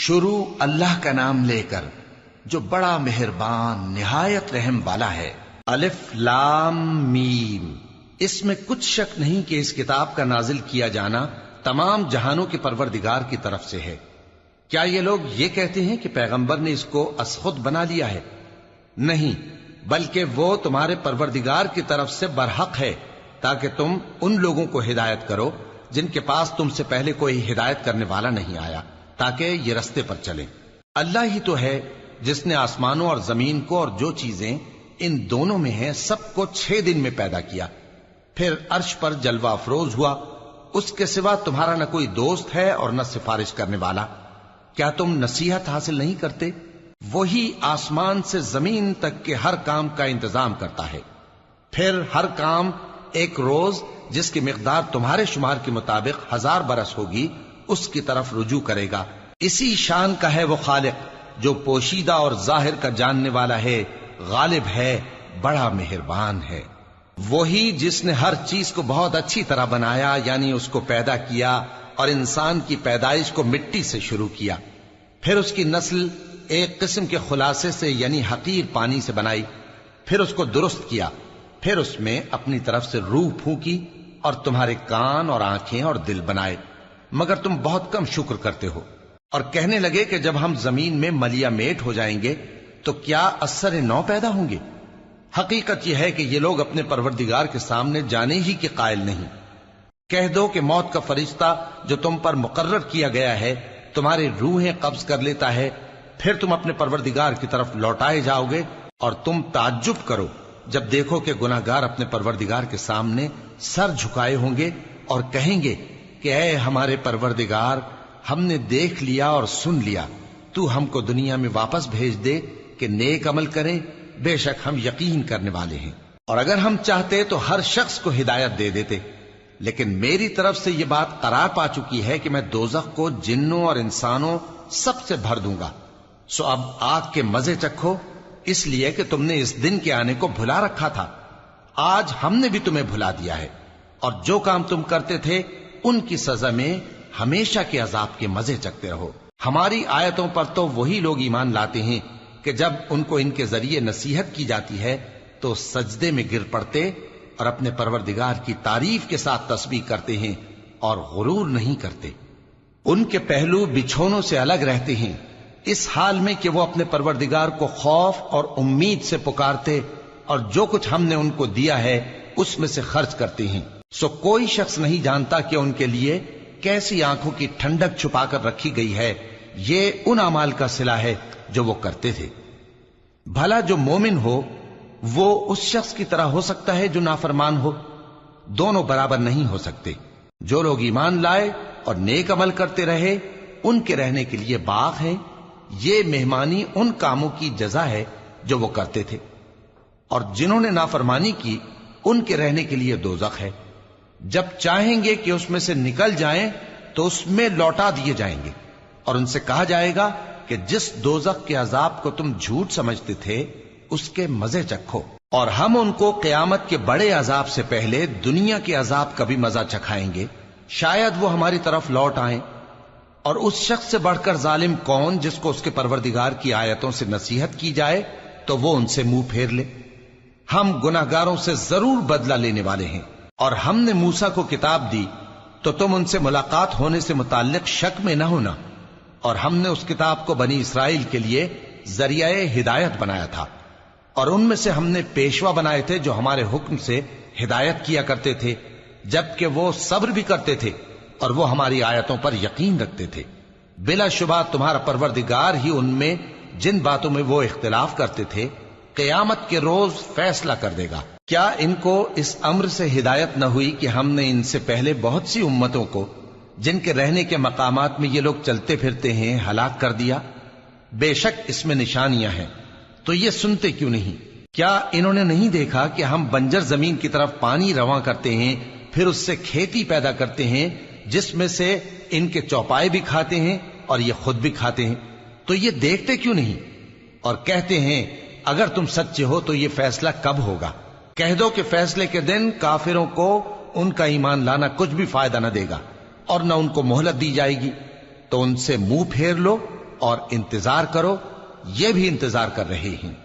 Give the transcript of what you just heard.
شروع اللہ کا نام لے کر جو بڑا مہربان نہایت رحم والا ہے۔ الف لام میم۔ اس میں کچھ شک نہیں کہ اس کتاب کا نازل کیا جانا تمام جہانوں کے پروردگار کی طرف سے ہے۔ کیا یہ لوگ یہ کہتے ہیں کہ پیغمبر نے اس کو از خود بنا لیا ہے؟ نہیں، بلکہ وہ تمہارے پروردگار کی طرف سے برحق ہے، تاکہ تم ان لوگوں کو ہدایت کرو جن کے پاس تم سے پہلے کوئی ہدایت کرنے والا نہیں آیا، تاکہ یہ رستے پر چلیں۔ اللہ ہی تو ہے جس نے آسمانوں اور زمین کو اور جو چیزیں ان دونوں میں ہیں سب کو 6 دن میں پیدا کیا، پھر عرش پر جلوہ افروز ہوا۔ اس کے سوا تمہارا نہ کوئی دوست ہے اور نہ سفارش کرنے والا۔ کیا تم نصیحت حاصل نہیں کرتے؟ وہی آسمان سے زمین تک کے ہر کام کا انتظام کرتا ہے، پھر ہر کام ایک روز جس کی مقدار تمہارے شمار کے مطابق 1000 برس ہوگی اس کی طرف رجوع کرے گا۔ اسی شان کا ہے وہ خالق جو پوشیدہ اور ظاہر کا جاننے والا ہے، غالب ہے، بڑا مہربان ہے۔ وہی جس نے ہر چیز کو بہت اچھی طرح بنایا، یعنی اس کو پیدا کیا اور انسان کی پیدائش کو مٹی سے شروع کیا، پھر اس کی نسل ایک قسم کے خلاصے سے یعنی حقیر پانی سے بنائی، پھر اس کو درست کیا، پھر اس میں اپنی طرف سے روح پھونکی اور تمہارے کان اور آنکھیں اور دل بنائے، مگر تم بہت کم شکر کرتے ہو۔ اور کہنے لگے کہ جب ہم زمین میں ملیا میٹ ہو جائیں گے تو کیا اثر نو پیدا ہوں گے؟ حقیقت یہ ہے کہ یہ لوگ اپنے پروردگار کے سامنے جانے ہی کے قائل نہیں۔ کہہ دو کہ موت کا فرشتہ جو تم پر مقرر کیا گیا ہے تمہاری روحیں قبض کر لیتا ہے، پھر تم اپنے پروردگار کی طرف لوٹائے جاؤ گے، اور تم تعجب کرو جب دیکھو کہ گناہگار اپنے پروردگار کے سامنے سر جھکائے ہوں گے اور کہیں گے کہ اے ہمارے پروردگار، ہم نے دیکھ لیا اور سن لیا، تو ہم کو دنیا میں واپس بھیج دے کہ نیک عمل کریں، بے شک ہم یقین کرنے والے ہیں۔ اور اگر ہم چاہتے تو ہر شخص کو ہدایت دے دیتے، لیکن میری طرف سے یہ بات قرار پا چکی ہے کہ میں دوزخ کو جنوں اور انسانوں سب سے بھر دوں گا، سو اب آگ کے مزے چکھو، اس لیے کہ تم نے اس دن کے آنے کو بھلا رکھا تھا۔ آج ہم نے بھی تمہیں بھلا دیا ہے، اور جو کام تم کرتے تھے ان کی سزا میں ہمیشہ کے عذاب کے مزے چکتے رہو۔ ہماری آیتوں پر تو وہی لوگ ایمان لاتے ہیں کہ جب ان کو ان کے ذریعے نصیحت کی جاتی ہے تو سجدے میں گر پڑتے اور اپنے پروردگار کی تعریف کے ساتھ تسبیح کرتے ہیں اور غرور نہیں کرتے۔ ان کے پہلو بچھونوں سے الگ رہتے ہیں، اس حال میں کہ وہ اپنے پروردگار کو خوف اور امید سے پکارتے اور جو کچھ ہم نے ان کو دیا ہے اس میں سے خرچ کرتے ہیں۔ سو کوئی شخص نہیں جانتا کہ ان کے لیے کیسی آنکھوں کی ٹھنڈک چھپا کر رکھی گئی ہے، یہ ان اعمال کا صلہ ہے جو وہ کرتے تھے۔ بھلا جو مومن ہو وہ اس شخص کی طرح ہو سکتا ہے جو نافرمان ہو؟ دونوں برابر نہیں ہو سکتے۔ جو لوگ ایمان لائے اور نیک عمل کرتے رہے ان کے رہنے کے لیے باغ ہے، یہ مہمانی ان کاموں کی جزا ہے جو وہ کرتے تھے، اور جنہوں نے نافرمانی کی ان کے رہنے کے لیے دوزخ ہے، جب چاہیں گے کہ اس میں سے نکل جائیں تو اس میں لوٹا دیے جائیں گے، اور ان سے کہا جائے گا کہ جس دوزخ کے عذاب کو تم جھوٹ سمجھتے تھے اس کے مزے چکھو، اور ہم ان کو قیامت کے بڑے عذاب سے پہلے دنیا کے عذاب کا بھی مزہ چکھائیں گے، شاید وہ ہماری طرف لوٹ آئیں۔ اور اس شخص سے بڑھ کر ظالم کون جس کو اس کے پروردگار کی آیتوں سے نصیحت کی جائے تو وہ ان سے منہ پھیر لے۔ ہم گناہگاروں سے ضرور بدلہ لینے والے ہیں، اور ہم نے موسیٰ کو کتاب دی تو تم ان سے ملاقات ہونے سے متعلق شک میں نہ ہونا، اور ہم نے اس کتاب کو بنی اسرائیل کے لیے ذریعہ ہدایت بنایا تھا، اور ان میں سے ہم نے پیشوا بنائے تھے جو ہمارے حکم سے ہدایت کیا کرتے تھے، جبکہ وہ صبر بھی کرتے تھے اور وہ ہماری آیتوں پر یقین رکھتے تھے۔ بلا شبہ تمہارا پروردگار ہی ان میں جن باتوں میں وہ اختلاف کرتے تھے قیامت کے روز فیصلہ کر دے گا۔ کیا ان کو اس امر سے ہدایت نہ ہوئی کہ ہم نے ان سے پہلے بہت سی امتوں کو جن کے رہنے کے مقامات میں یہ لوگ چلتے پھرتے ہیں ہلاک کر دیا؟ بے شک اس میں نشانیاں ہیں، تو یہ سنتے کیوں نہیں؟ کیا انہوں نے نہیں دیکھا کہ ہم بنجر زمین کی طرف پانی رواں کرتے ہیں، پھر اس سے کھیتی پیدا کرتے ہیں جس میں سے ان کے چوپائے بھی کھاتے ہیں اور یہ خود بھی کھاتے ہیں؟ تو یہ دیکھتے کیوں نہیں؟ اور کہتے ہیں اگر تم سچے ہو تو یہ فیصلہ کب ہوگا؟ کہہ دو کہ فیصلے کے دن کافروں کو ان کا ایمان لانا کچھ بھی فائدہ نہ دے گا اور نہ ان کو مہلت دی جائے گی، تو ان سے منہ پھیر لو اور انتظار کرو، یہ بھی انتظار کر رہے ہیں۔